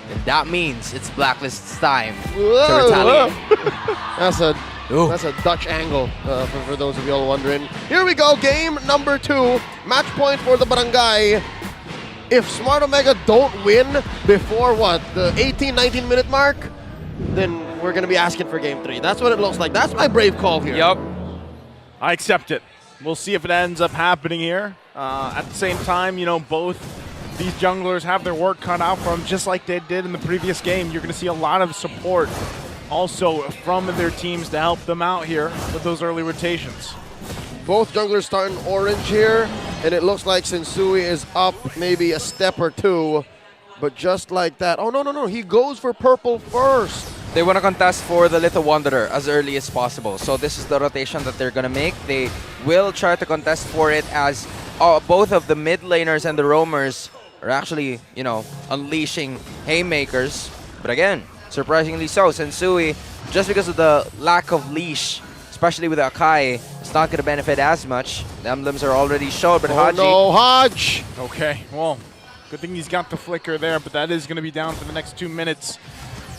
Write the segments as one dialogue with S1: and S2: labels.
S1: And that means it's Blacklist's time
S2: Whoa,
S1: to retaliate.
S2: That's a Dutch angle for those of you all wondering. Here we go, game number 2. Match point for the Barangay. If Smart Omega don't win before what, the 18-19 minute mark, then we're going to be asking for game 3. That's what it looks like. That's my brave call here.
S1: Yup.
S3: I accept it. We'll see if it ends up happening here. At the same time, you know, both these junglers have their work cut out for them, just like they did in the previous game. You're going to see a lot of support also from their teams to help them out here with those early rotations.
S2: Both junglers starting orange here, and it looks like Sensui is up maybe a step or two, but just like that. Oh, no, he goes for purple first.
S1: They want to contest for the Little Wanderer as early as possible. So this is the rotation that they're going to make. They will try to contest for it as both of the mid laners and the roamers are actually, you know, unleashing haymakers. But again, surprisingly so, Sensui, just because of the lack of leash, especially with Akai, it's not going to benefit as much. The emblems are already shown, but Haji...
S2: no, Haj!
S3: Okay, well, good thing he's got the flicker there, but that is going to be down for the next 2 minutes.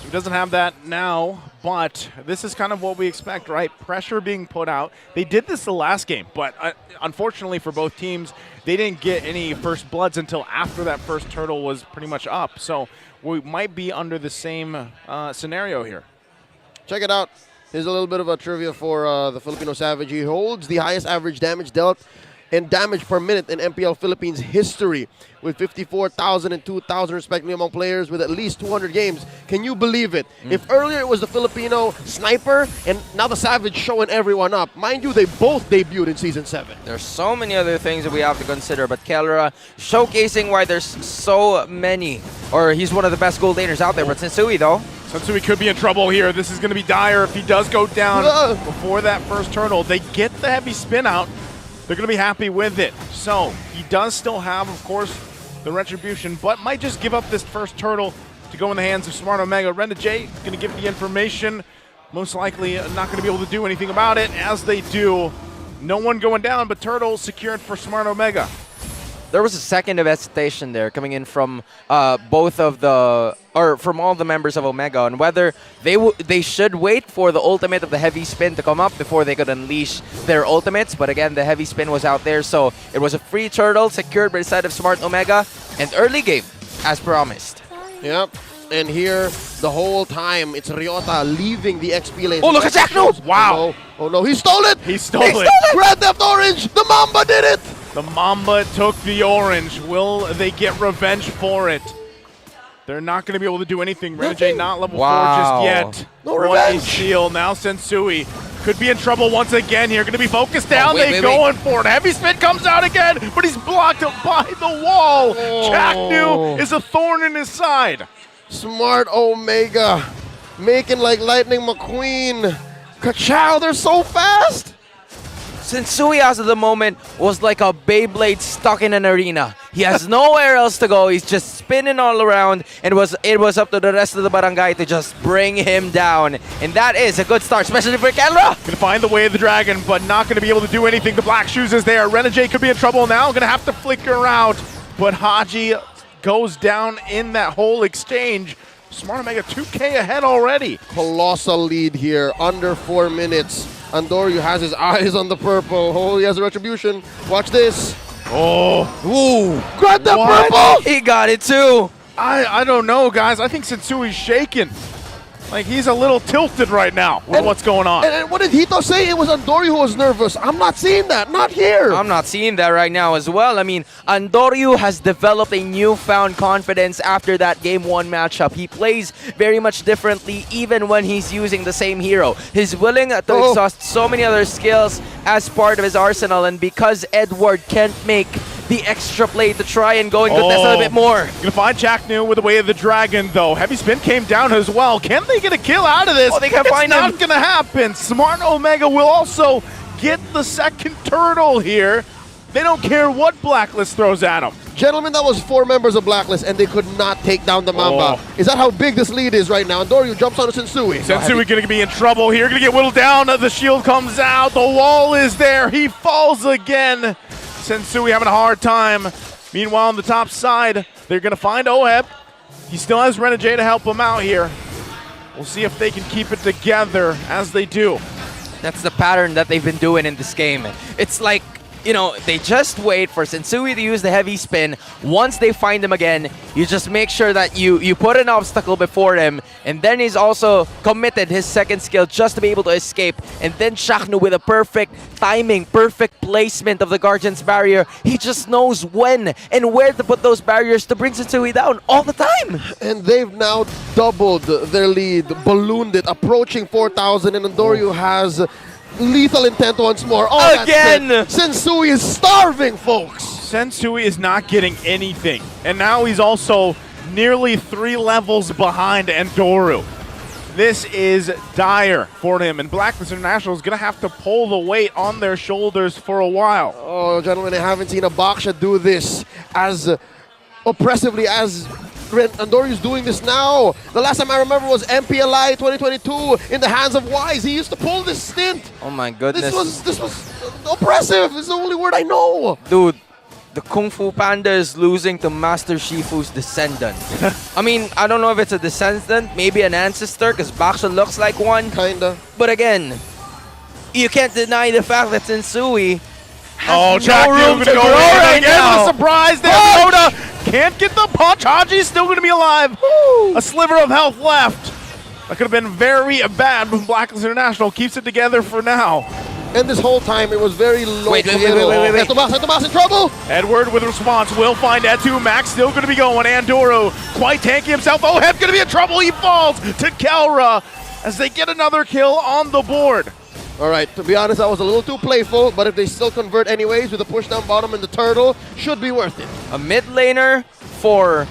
S3: He doesn't have that now, but this is kind of what we expect, right? Pressure being put out. They did this the last game, but unfortunately for both teams, they didn't get any first bloods until after that first turtle was pretty much up. So we might be under the same scenario here.
S2: Check it out. Here's a little bit of a trivia for the Filipino Savage. He holds the highest average damage dealt and damage per minute in MPL Philippines history with 54,000 and 2,000 respectively among players with at least 200 games. Can you believe it? If earlier it was the Filipino Sniper and now the Savage showing everyone up. Mind you, they both debuted in Season 7.
S1: There's so many other things that we have to consider, but Kelra showcasing why there's so many, or he's one of the best gold laners out there, but Sensui though.
S3: Sensui could be in trouble here. This is going to be dire if he does go down before that first turtle. They get the heavy spin out. They're going to be happy with it. So he does still have, of course, the retribution, but might just give up this first turtle to go in the hands of Smart Omega. Renegade is going to give the information. Most likely not going to be able to do anything about it. As they do, no one going down, but turtle secured for Smart Omega.
S1: There was a second of hesitation there coming in from both of the, or from all the members of Omega, on whether they should wait for the ultimate of the heavy spin to come up before they could unleash their ultimates. But again, the heavy spin was out there, so it was a free turtle secured by the side of Smart Omega, and early game as promised.
S2: Yep. And here, the whole time, it's Ryota leaving the XP lane.
S1: Oh, look at Jack! No!
S3: Wow.
S2: Oh no, he stole it!
S3: He stole it!
S2: Grand Theft Orange! The Mamba did it!
S3: The Mamba took the orange. Will they get revenge for it? They're not going to be able to do anything. Renegade not level 4 just yet.
S2: No revenge.
S3: Shield. Now Sensui could be in trouble once again here. Going to be focused down.
S1: Wait.
S3: Going for it. Heavy spin comes out again, but he's blocked up by the wall. Chaknu is a thorn in his side.
S2: Smart Omega making like Lightning McQueen. Ka-chow, they're so fast!
S1: Sensui as of the moment was like a Beyblade stuck in an arena. He has nowhere else to go. He's just spinning all around, and it was up to the rest of the barangay to just bring him down. And that is a good start, especially for Kelra.
S3: Gonna find the way of the dragon, but not gonna be able to do anything. The Black Shoes is there. Renegade could be in trouble now. Gonna have to flicker out, but Haji goes down in that whole exchange. Smart Omega 2K ahead already.
S2: Colossal lead here, under 4 minutes. Andoryu has his eyes on the purple. Oh, he has a retribution. Watch this.
S3: Oh.
S1: Ooh.
S2: Grab that purple!
S1: He got it too.
S3: I don't know, guys. I think Sensui's shaking. Like, he's a little tilted right now with what's going on.
S2: And what did Hito say? It was Andoryu who was nervous. I'm not seeing that. Not here.
S1: I'm not seeing that right now as well. I mean, Andoryu has developed a newfound confidence after that Game 1 matchup. He plays very much differently even when he's using the same hero. He's willing to exhaust so many other skills as part of his arsenal, and because Edward can't make the extra play to try and go and contest a little bit more.
S3: Gonna find Chaknu with the way of the dragon, though. Heavy spin came down as well. Can they get a kill out of this?
S1: Oh, they can't find him.
S3: It's not gonna happen. Smart Omega will also get the second turtle here. They don't care what Blacklist throws at them.
S2: Gentlemen, that was 4 members of Blacklist, and they could not take down the Mamba. Is that how big this lead is right now? Andoryu jumps on Sensui.
S3: Sensui gonna be in trouble here. Gonna get whittled down. The shield comes out. The wall is there. He falls again. Sensui having a hard time. Meanwhile, on the top side, they're going to find Oheb. He still has Renegade to help him out here. We'll see if they can keep it together as they do.
S1: That's the pattern that they've been doing in this game. It's like, you know, they just wait for Sensui to use the heavy spin. Once they find him again, you just make sure that you put an obstacle before him, and then he's also committed his second skill just to be able to escape. And then Shaknu with a perfect timing, perfect placement of the Guardian's barrier. He just knows when and where to put those barriers to bring Sensui down all the time.
S2: And they've now doubled their lead, ballooned it, approaching 4,000, and Andoryu has lethal intent once more. Oh,
S1: again!
S2: Sensui is starving, folks!
S3: Sensui is not getting anything. And now he's also nearly 3 levels behind Andoryu. This is dire for him, and Blacklist International is going to have to pull the weight on their shoulders for a while.
S2: Oh, gentlemen, I haven't seen a Baksha do this as oppressively as Andoryu's doing this now. The last time I remember was MPLI 2022 in the hands of Wise. He used to pull this stint.
S1: Oh my goodness.
S2: This was oppressive. It's the only word I know.
S1: Dude, the Kung Fu Panda is losing to Master Shifu's descendant. I mean, I don't know if it's a descendant, maybe an ancestor, because Baksha looks like one.
S2: Kinda.
S1: But again, you can't deny the fact that Sensui has
S3: Jack
S1: no room
S3: Duke
S1: to
S3: gonna
S1: grow
S3: go in
S1: right
S3: again
S1: now.
S3: with a surprise there. Soda can't get the punch. Haji's still going to be alive.
S2: Woo.
S3: A sliver of health left. That could have been very bad, but Blacklist International keeps it together for now.
S2: And this whole time it was very low.
S1: Wait.
S2: Tomas in trouble.
S3: Edward with a response will find Etu. Max still going to be going. Andoryu quite tanky himself. Oh, Hep going to be in trouble. He falls to Kelra as they get another kill on the board.
S2: All right, to be honest, I was a little too playful, but if they still convert anyways with a push down bottom and the turtle, should be worth it.
S1: A mid laner for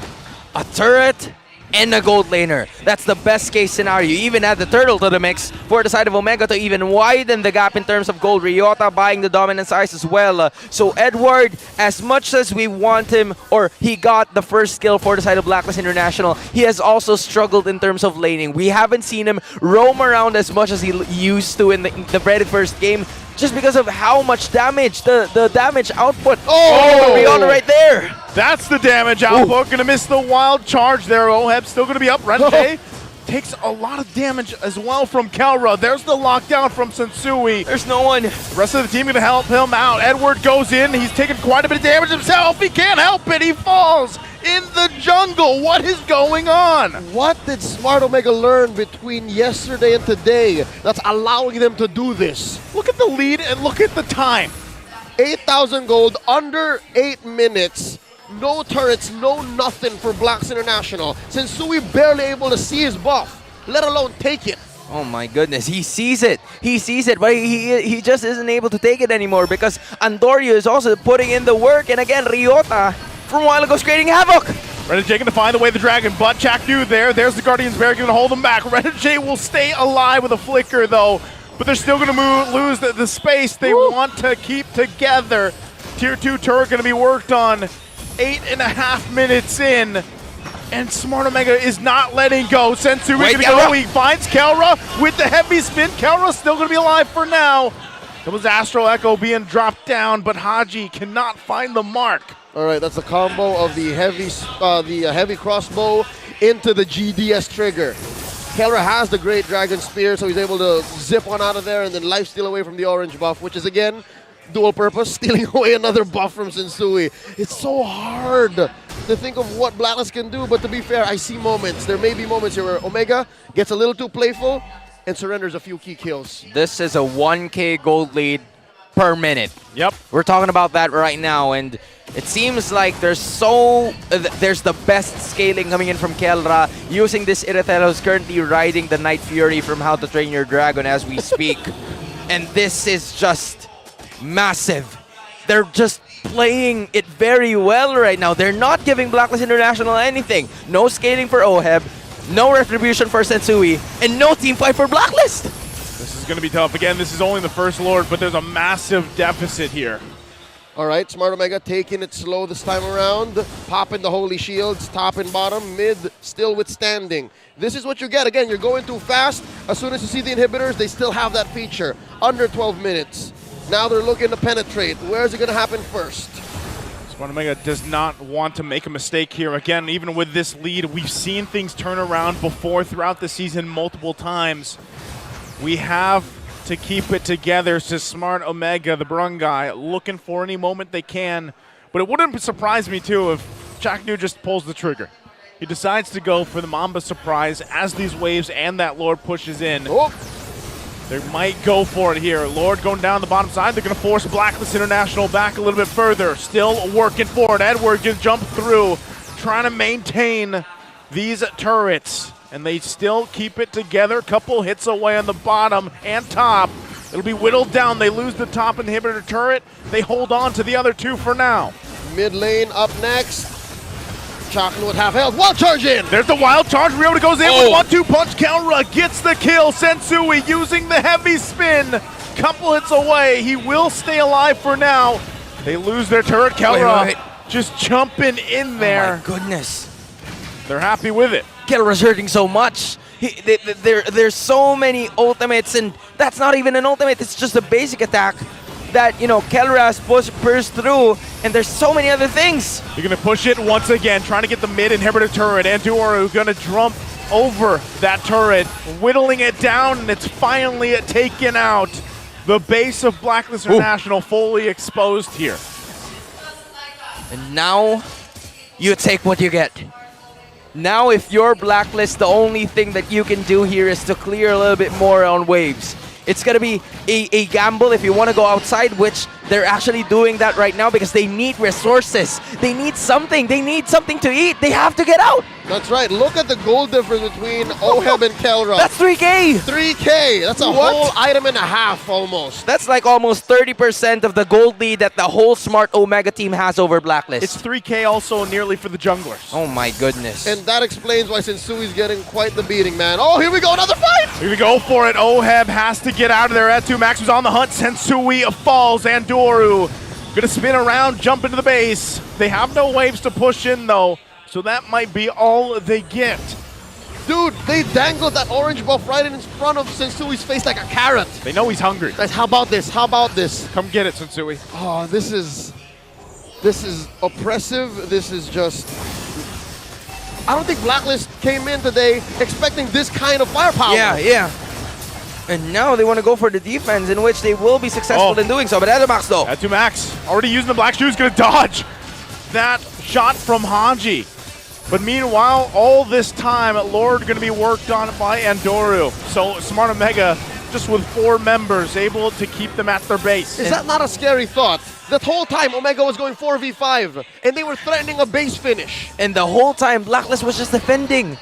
S1: a turret and a gold laner. That's the best case scenario. You even add the turtle to the mix for the side of Omega to even widen the gap in terms of gold. Ryota buying the dominant size as well. So Edward, as much as we want him, or he got the first skill for the side of Blacklist International, he has also struggled in terms of laning. We haven't seen him roam around as much as he used to in the very first game, just because of how much damage, the damage output.
S2: Oh!
S1: Rihanna right there.
S3: That's the damage output. Going to miss the wild charge there. Oheb still going to be up. Renegade takes a lot of damage as well from Kelra. There's the lockdown from Sensui.
S1: There's no one.
S3: Rest of the team going to help him out. Edward goes in. He's taken quite a bit of damage himself. He can't help it. He falls in the jungle. What is going on?
S2: What did Smart Omega learn between yesterday and today that's allowing them to do this?
S3: Look at the lead and look at the time.
S2: 8,000 gold, under 8 minutes. No turrets, no nothing for Blacks International. Sensui barely able to see his buff, let alone take it.
S1: Oh my goodness, he sees it. He sees it, but he just isn't able to take it anymore because Andoryu is also putting in the work. And again, Ryota from a while ago is creating havoc.
S3: Renegade gonna find the way the dragon, but Chaknu there's the Guardian's Barrier gonna hold him back. Renegade will stay alive with a flicker though, but they're still gonna lose the space they want to keep together. Tier 2 turret gonna be worked on 8.5 minutes in, and Smart Omega is not letting go. Sensui gonna go, he finds Kelra with the heavy spin. Kelra's still gonna be alive for now. It was Astral Echo being dropped down, but Haji cannot find the mark.
S2: All right, that's a combo of the heavy crossbow into the GDS trigger. Kelra has the Great Dragon Spear, so he's able to zip one out of there and then lifesteal away from the orange buff, which is again dual purpose, stealing away another buff from Sensui. It's so hard to think of what Blacklist can do, but to be fair, I see moments. There may be moments here where Omega gets a little too playful and surrenders a few key kills.
S1: This is a 1K gold lead per minute.
S3: Yep.
S1: We're talking about that right now, and it seems like there's the best scaling coming in from Kelra, using this Irithel who's currently riding the Night Fury from How to Train Your Dragon as we speak. And this is just massive. They're just playing it very well right now. They're not giving Blacklist International anything. No scaling for Oheb, no retribution for Sensui, and no team fight for Blacklist.
S3: This is going to be tough. Again, this is only the first Lord, but there's a massive deficit here.
S2: All right, Smart Omega taking it slow this time around, popping the holy shields, top and bottom, mid still withstanding. This is what you get. Again, you're going too fast. As soon as you see the inhibitors, they still have that feature. Under 12 minutes. Now they're looking to penetrate. Where is it going to happen first?
S3: Omega does not want to make a mistake here. Again, even with this lead, we've seen things turn around before throughout the season multiple times. We have to keep it together. So Smart Omega, the Barangay, looking for any moment they can. But it wouldn't surprise me, too, if Jack New just pulls the trigger. He decides to go for the Mamba surprise as these waves and that Lord pushes in.
S2: Oh.
S3: They might go for it here. Lord going down the bottom side. They're going to force Blacklist International back a little bit further. Still working for it. Edward just jumped through, trying to maintain these turrets. And they still keep it together. Couple hits away on the bottom and top. It'll be whittled down. They lose the top inhibitor turret. They hold on to the other two for now.
S2: Mid lane up next. Chakan with half health. Wild charge in.
S3: There's the wild charge. Ryota goes in with 1-2 punch. Kelra gets the kill. Sensui using the heavy spin. Couple hits away. He will stay alive for now. They lose their turret. Kelra just jumping in there.
S1: Oh my goodness.
S3: They're happy with it.
S1: Kelra's hurting so much. There's so many ultimates, and that's not even an ultimate. It's just a basic attack that, you know, Kelra has pushed through, and there's so many other things.
S3: You're going to push it once again, trying to get the mid inhibitor turret. Anduaru going to jump over that turret, whittling it down, and it's finally taken out. The base of Blacklist International fully exposed here.
S1: And now you take what you get. Now if you're Blacklist, the only thing that you can do here is to clear a little bit more on waves. It's going to be a gamble if you want to go outside, which they're actually doing that right now because they need resources. They need something. They need something to eat. They have to get out.
S2: That's right. Look at the gold difference between Oheb and Kelra.
S1: That's 3K.
S2: 3K. That's a whole item and a half almost.
S1: That's like almost 30% of the gold lead that the whole Smart Omega team has over Blacklist.
S3: It's 3K also nearly for the junglers.
S1: Oh my goodness.
S2: And that explains why Sensui's getting quite the beating, man. Oh, here we go. Another fight.
S3: Here we go for it. Oheb has to get out of there. At 2 Max was on the hunt. Sensui falls. Andoru gonna spin around, jump into the base. They have no waves to push in though, so that might be all they get.
S2: Dude, they dangled that orange buff right in front of Sensui's face like a carrot.
S3: They know he's hungry.
S2: Guys, how about this? How about this?
S3: Come get it, Sensui.
S2: Oh, this is oppressive. This is just... I don't think Blacklist came in today expecting this kind of firepower.
S1: Yeah. And now they want to go for the defense, in which they will be successful in doing so. But Max though.
S3: At 2 Max, already using the black shoes, gonna dodge that shot from Haji. But meanwhile, all this time, Lord gonna be worked on by Andoru. So Smart Omega, just with 4 members, able to keep them at their base.
S2: Is that not a scary thought? That whole time, Omega was going 4v5, and they were threatening a base finish.
S1: And the whole time, Blacklist was just defending.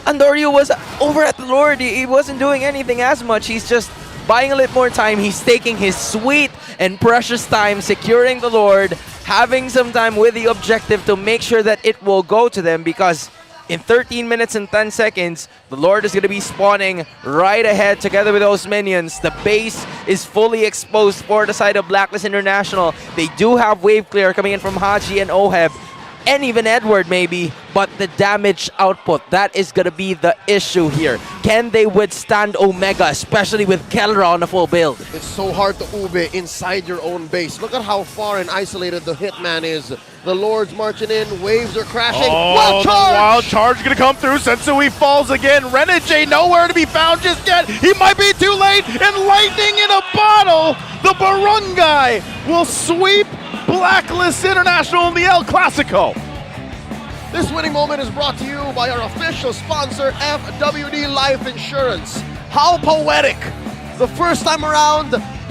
S1: Andoru was over at the Lord. He wasn't doing anything as much. He's just buying a little more time. He's taking his sweet and precious time securing the Lord, having some time with the objective to make sure that it will go to them, because in 13 minutes and 10 seconds, the Lord is going to be spawning right ahead together with those minions. The base is fully exposed for the side of Blacklist International. They do have wave clear coming in from Haji and Oheb, and even Edward maybe, but the damage output, that is going to be the issue here. Can they withstand Omega, especially with Kelra on a full build?
S2: It's so hard to ube inside your own base. Look at how far and isolated the Hitman is. The Lord's marching in, waves are crashing. Wild charge!
S3: The wild charge gonna come through. Sensui falls again. Renegade nowhere to be found just yet. He might be too late, and lightning in a bottle. The Barangay will sweep Blacklist International in the El Clasico.
S2: This winning moment is brought to you by our official sponsor, FWD Life Insurance. How poetic! The first time around,